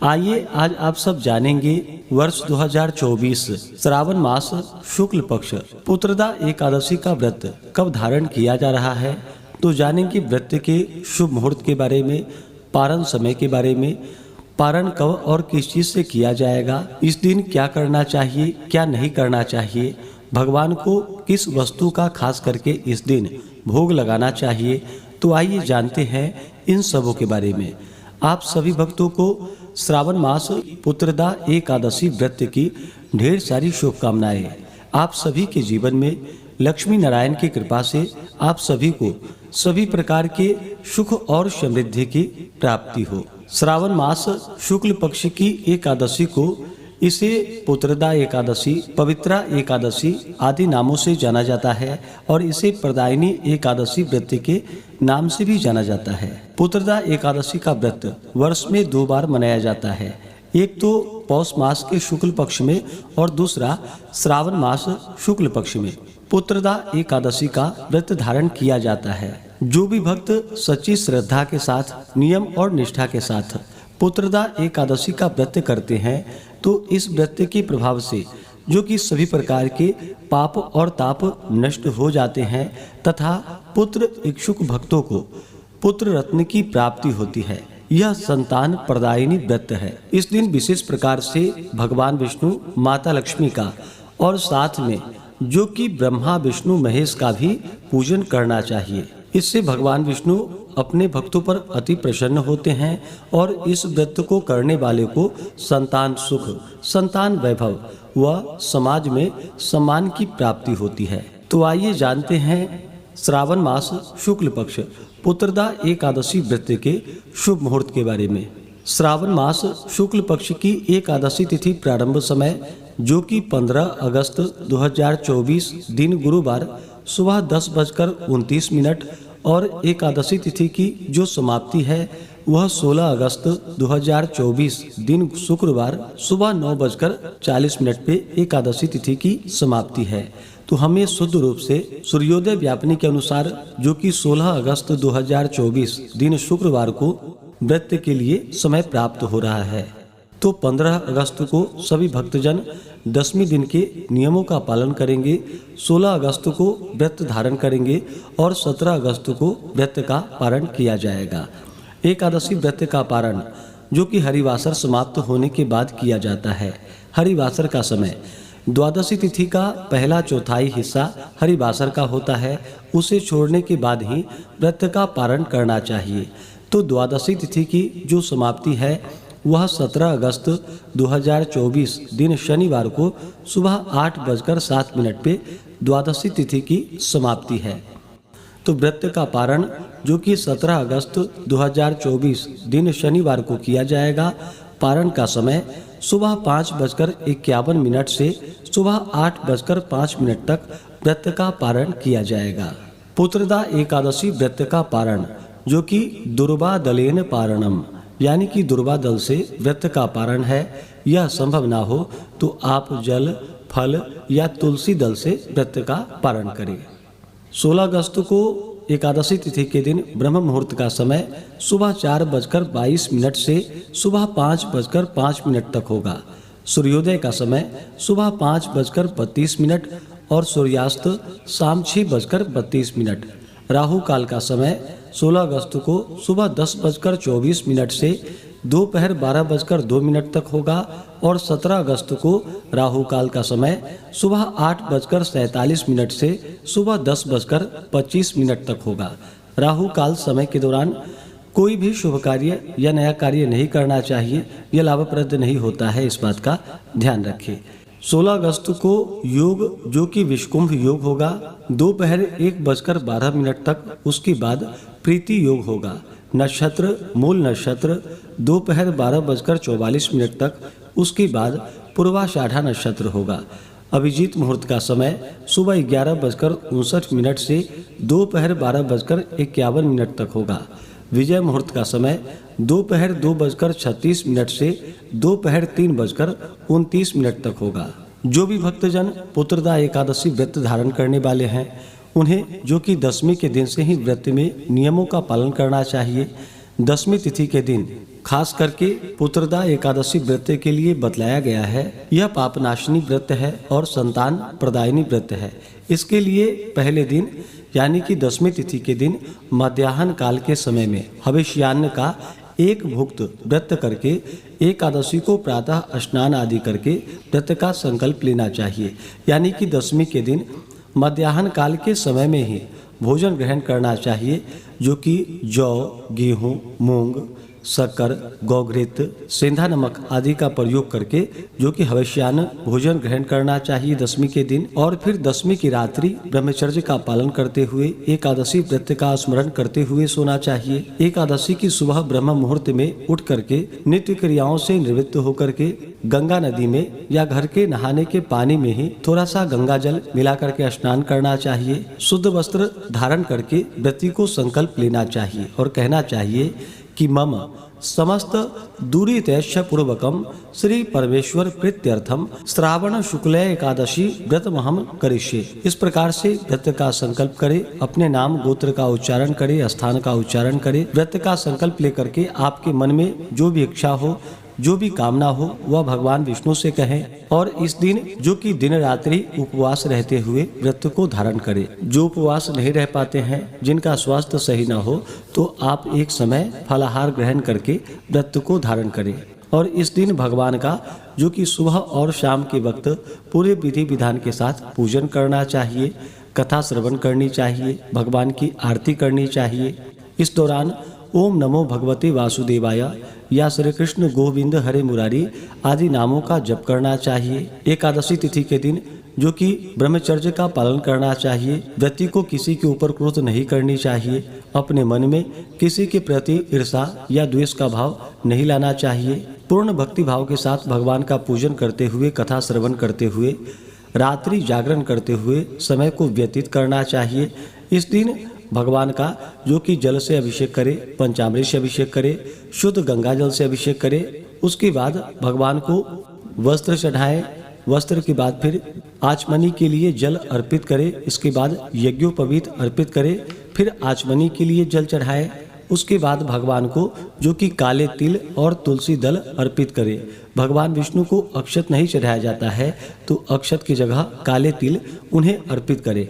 आइए आज आप सब जानेंगे वर्ष 2024 श्रावण मास शुक्ल पक्ष पुत्रदा एकादशी का व्रत कब धारण किया जा रहा है। तो जानेंगे व्रत के शुभ मुहूर्त के बारे में, पारण समय के बारे में, पारण कब और किस चीज से किया जाएगा, इस दिन क्या करना चाहिए क्या नहीं करना चाहिए, भगवान को किस वस्तु का खास करके इस दिन भोग लगाना चाहिए। तो आइए जानते हैं इन सबों के बारे में। आप सभी भक्तों को श्रावण मास पुत्रदा एकादशी व्रत की ढेर सारी शुभकामनाएं। आप सभी के जीवन में लक्ष्मी नारायण की कृपा से आप सभी को सभी प्रकार के सुख और समृद्धि की प्राप्ति हो। श्रावण मास शुक्ल पक्ष की एकादशी को इसे पुत्रदा एकादशी, पवित्रा एकादशी आदि नामों से जाना जाता है और इसे प्रदायिनी एकादशी व्रत के नाम से भी जाना जाता है। पुत्रदा एकादशी का व्रत वर्ष में 2 बार मनाया जाता है, एक तो पौष मास के शुक्ल पक्ष में और दूसरा श्रावण मास शुक्ल पक्ष में पुत्रदा एकादशी का व्रत धारण किया जाता है। जो भी भक्त सच्ची श्रद्धा के साथ, नियम और निष्ठा के साथ पुत्रदा एकादशी का व्रत करते हैं तो इस व्रत के प्रभाव से जो कि सभी प्रकार के पाप और ताप नष्ट हो जाते हैं तथा पुत्र इच्छुक भक्तों को पुत्र रत्न की प्राप्ति होती है। यह संतान प्रदायिनी व्रत है। इस दिन विशेष प्रकार से भगवान विष्णु, माता लक्ष्मी का और साथ में जो कि ब्रह्मा विष्णु महेश का भी पूजन करना चाहिए। इससे भगवान विष्णु अपने भक्तों पर अति प्रसन्न होते हैं और इस व्रत को करने वाले को संतान सुख, संतान वैभव व समाज में सम्मान की प्राप्ति होती है। तो आइए जानते हैं श्रावण मास शुक्ल पक्ष पुत्रदा एकादशी व्रत के शुभ मुहूर्त के बारे में। श्रावण मास शुक्ल पक्ष की एकादशी तिथि प्रारंभ समय जो कि 15 अगस्त 2024 दिन गुरुवार सुबह 10:29 और एकादशी तिथि की जो समाप्ति है वह 16 अगस्त 2024 दिन शुक्रवार सुबह 9:40 पे एकादशी तिथि की समाप्ति है। तो हमें शुद्ध रूप से सूर्योदय व्यापनी के अनुसार जो कि 16 अगस्त 2024 दिन शुक्रवार को व्रत के लिए समय प्राप्त हो रहा है। तो 15 अगस्त को सभी भक्तजन 10वें दिन के नियमों का पालन करेंगे, 16 अगस्त को व्रत धारण करेंगे और 17 अगस्त को व्रत का पारण किया जाएगा। एकादशी व्रत का पारण जो कि हरिवासर समाप्त होने के बाद किया जाता है। हरिवासर का समय द्वादशी तिथि का पहला चौथाई हिस्सा हरिवासर का होता है, उसे छोड़ने के बाद ही व्रत का पारण करना चाहिए। तो द्वादशी तिथि की जो समाप्ति है वह 17 अगस्त 2024 दिन शनिवार को सुबह 8:07 पे द्वादशी तिथि की समाप्ति है। तो व्रत का पारण जो कि 17 अगस्त 2024 दिन शनिवार को किया जाएगा। पारण का समय सुबह 5:51 से सुबह 8:05 तक व्रत का पारण किया जाएगा। पुत्रदा एकादशी व्रत का पारण जो कि दुर्वा दलेन पारणम यानी कि दुर्वा दल से व्रत का पारण है, यह संभव ना हो तो आप जल, फल या तुलसी दल से व्रत का पारण करें। 16 अगस्त को एकादशी तिथि के दिन ब्रह्म मुहूर्त का समय सुबह 4:22 से सुबह 5:05 तक होगा। सूर्योदय का समय सुबह 5:32 और सूर्यास्त शाम 6:32। राहु काल का समय 16 अगस्त को सुबह 10:24 से दोपहर 12:02 तक होगा और 17 अगस्त को राहु काल का समय सुबह 8:47 से सुबह 10:25 तक होगा। राहु काल समय के दौरान कोई भी शुभ कार्य या नया कार्य नहीं करना चाहिए, यह लाभप्रद नहीं होता है, इस बात का ध्यान रखें। 16 अगस्त को योग जो कि विषकुंभ योग होगा दोपहर 1:12 तक, उसके बाद प्रीति योग होगा। नक्षत्र मूल नक्षत्र दोपहर 12:44 तक, उसके बाद पूर्वाषाढ़ा नक्षत्र होगा। अभिजीत मुहूर्त का समय सुबह 11:59 से दोपहर 12:51 तक होगा। विजय मुहूर्त का समय दोपहर 2:36 से दोपहर 3:29 तक होगा। जो भी भक्तजन पुत्रदा एकादशी व्रत धारण करने वाले हैं उन्हें जो कि 10वीं के दिन से ही व्रत में नियमों का पालन करना चाहिए। 10वीं तिथि के दिन खास करके पुत्रदा एकादशी व्रत के लिए बतलाया गया है। यह पापनाशनी व्रत है और संतान प्रदायिनी व्रत है। इसके लिए पहले दिन यानी कि 10वीं तिथि के दिन मध्याह्न काल के समय में हविष्यान्न का एक भुक्त व्रत करके एकादशी को प्रातः स्नान आदि करके व्रत का संकल्प लेना चाहिए। यानी कि 10वीं के दिन मध्याह्न काल के समय में ही भोजन ग्रहण करना चाहिए, जो कि जौ, गेहूँ, मूंग, शक्कर, गौघृत, सेंधा नमक आदि का प्रयोग करके जो कि हविष्यान्न भोजन ग्रहण करना चाहिए 10वीं के दिन। और फिर 10वीं की रात्रि ब्रह्मचर्य का पालन करते हुए एकादशी व्रत का स्मरण करते हुए सोना चाहिए। एकादशी की सुबह ब्रह्म मुहूर्त में उठ करके नित्य क्रियाओं से निवृत्त होकर के गंगा नदी में या घर के नहाने के पानी में ही थोड़ा सा गंगा जल मिला करके स्नान करना चाहिए। शुद्ध वस्त्र धारण करके व्रती को संकल्प लेना चाहिए और कहना चाहिए कि मम समस्त दूरितैश्च पूर्वकम श्री परमेश्वर प्रीत्यर्थम श्रावण शुक्ल एकादशी व्रतमहम करिष्ये। इस प्रकार से व्रत का संकल्प करे, अपने नाम गोत्र का उच्चारण करे, स्थान का उच्चारण करे। व्रत का संकल्प लेकर के आपके मन में जो भी इच्छा हो, जो भी कामना हो, वह भगवान विष्णु से कहें। और इस दिन जो कि दिन रात्रि उपवास रहते हुए व्रत को धारण करें। जो उपवास नहीं रह पाते हैं, जिनका स्वास्थ्य सही न हो, तो आप एक समय फलाहार ग्रहण करके व्रत को धारण करें। और इस दिन भगवान का जो कि सुबह और शाम के वक्त पूरे विधि विधान के साथ पूजन करना चाहिए, कथा श्रवण करनी चाहिए, भगवान की आरती करनी चाहिए। इस दौरान ओम नमो भगवते वासुदेवाय या श्री कृष्ण गोविंद हरे मुरारी आदि नामों का जप करना चाहिए। एकादशी तिथि के दिन जो कि ब्रह्मचर्य का पालन करना चाहिए। व्यक्ति को किसी के ऊपर क्रोध नहीं करनी चाहिए। अपने मन में किसी के प्रति ईर्षा या द्वेष का भाव नहीं लाना चाहिए। पूर्ण भक्ति भाव के साथ भगवान का पूजन करते हुए, कथा श्रवण करते हुए, रात्रि जागरण करते हुए समय को व्यतीत करना चाहिए। इस दिन भगवान का जो कि जल से अभिषेक करे, पंचामृत से अभिषेक करे, शुद्ध गंगा जल से अभिषेक करे। उसके बाद भगवान को वस्त्र चढ़ाए। वस्त्र के बाद फिर आचमनी के लिए जल अर्पित करे। इसके बाद यज्ञोपवीत अर्पित करे, फिर आचमनी के लिए जल चढ़ाए। उसके बाद भगवान को जो कि काले तिल और तुलसी दल अर्पित करे। भगवान विष्णु को अक्षत नहीं चढ़ाया जाता है, तो अक्षत की जगह काले तिल उन्हें अर्पित करे।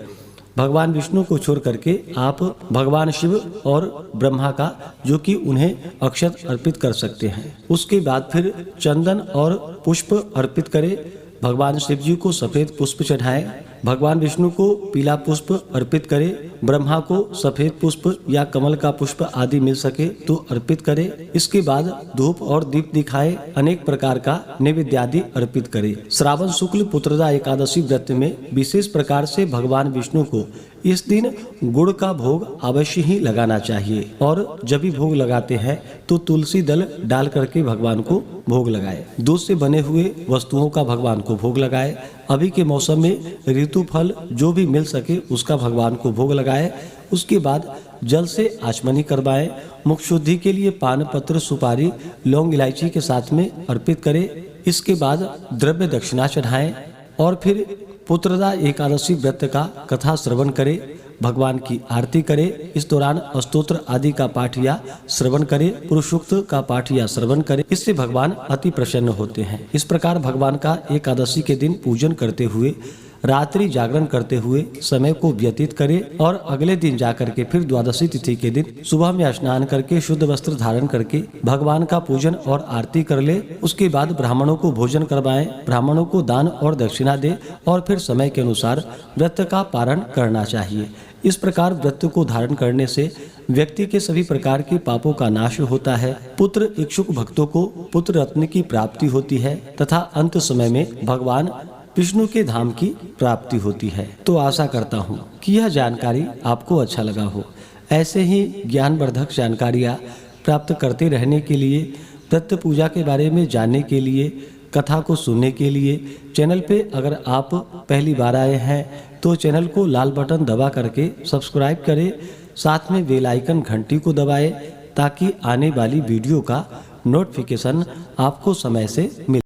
भगवान विष्णु को छोड़ करके आप भगवान शिव और ब्रह्मा का जो कि उन्हें अक्षत अर्पित कर सकते हैं। उसके बाद फिर चंदन और पुष्प अर्पित करें। भगवान शिव जी को सफेद पुष्प चढ़ाएं। भगवान विष्णु को पीला पुष्प अर्पित करें। ब्रह्मा को सफेद पुष्प या कमल का पुष्प आदि मिल सके तो अर्पित करें। इसके बाद धूप और दीप दिखाए, अनेक प्रकार का नैवेद्य आदि अर्पित करें। श्रावण शुक्ल पुत्रदा एकादशी व्रत में विशेष प्रकार से भगवान विष्णु को इस दिन गुड़ का भोग अवश्य ही लगाना चाहिए। और जब भी भोग लगाते हैं तो तुलसी दल डाल करके भगवान को भोग लगाए। दूध से बने हुए वस्तुओं का भगवान को भोग लगाए। अभी के मौसम में ऋतु फल जो भी मिल सके उसका भगवान को भोग लगाए। उसके बाद जल से आचमनी करवाएं। मुख शुद्धि के लिए पान पत्र, सुपारी, लौंग, इलायची के साथ में अर्पित करें। इसके बाद द्रव्य दक्षिणा चढ़ाएं और फिर पुत्रदा एकादशी व्रत का कथा श्रवण करें, भगवान की आरती करें। इस दौरान स्तोत्र आदि का पाठ या श्रवण करें, पुरुषोक्त का पाठ या श्रवण करें। इससे भगवान अति प्रसन्न होते हैं। इस प्रकार भगवान का एकादशी के दिन पूजन करते हुए, रात्रि जागरण करते हुए समय को व्यतीत करें। और अगले दिन जाकर के फिर द्वादशी तिथि के दिन सुबह में स्नान करके शुद्ध वस्त्र धारण करके भगवान का पूजन और आरती कर ले। उसके बाद ब्राह्मणों को भोजन करवाएं, ब्राह्मणों को दान और दक्षिणा दे और फिर समय के अनुसार व्रत का पारण करना चाहिए। इस प्रकार व्रत को धारण करने से व्यक्ति के सभी प्रकार के पापों का नाश होता है। पुत्र इच्छुक भक्तों को पुत्र रत्न की प्राप्ति होती है तथा अंत समय में भगवान विष्णु के धाम की प्राप्ति होती है। तो आशा करता हूँ कि यह जानकारी आपको अच्छा लगा हो। ऐसे ही ज्ञानवर्धक जानकारियाँ प्राप्त करते रहने के लिए, व्रत पूजा के बारे में जानने के लिए, कथा को सुनने के लिए चैनल पे अगर आप पहली बार आए हैं तो चैनल को लाल बटन दबा करके सब्सक्राइब करें। साथ में बेल आइकन घंटी को दबाएं ताकि आने वाली वीडियो का नोटिफिकेशन आपको समय से मिले।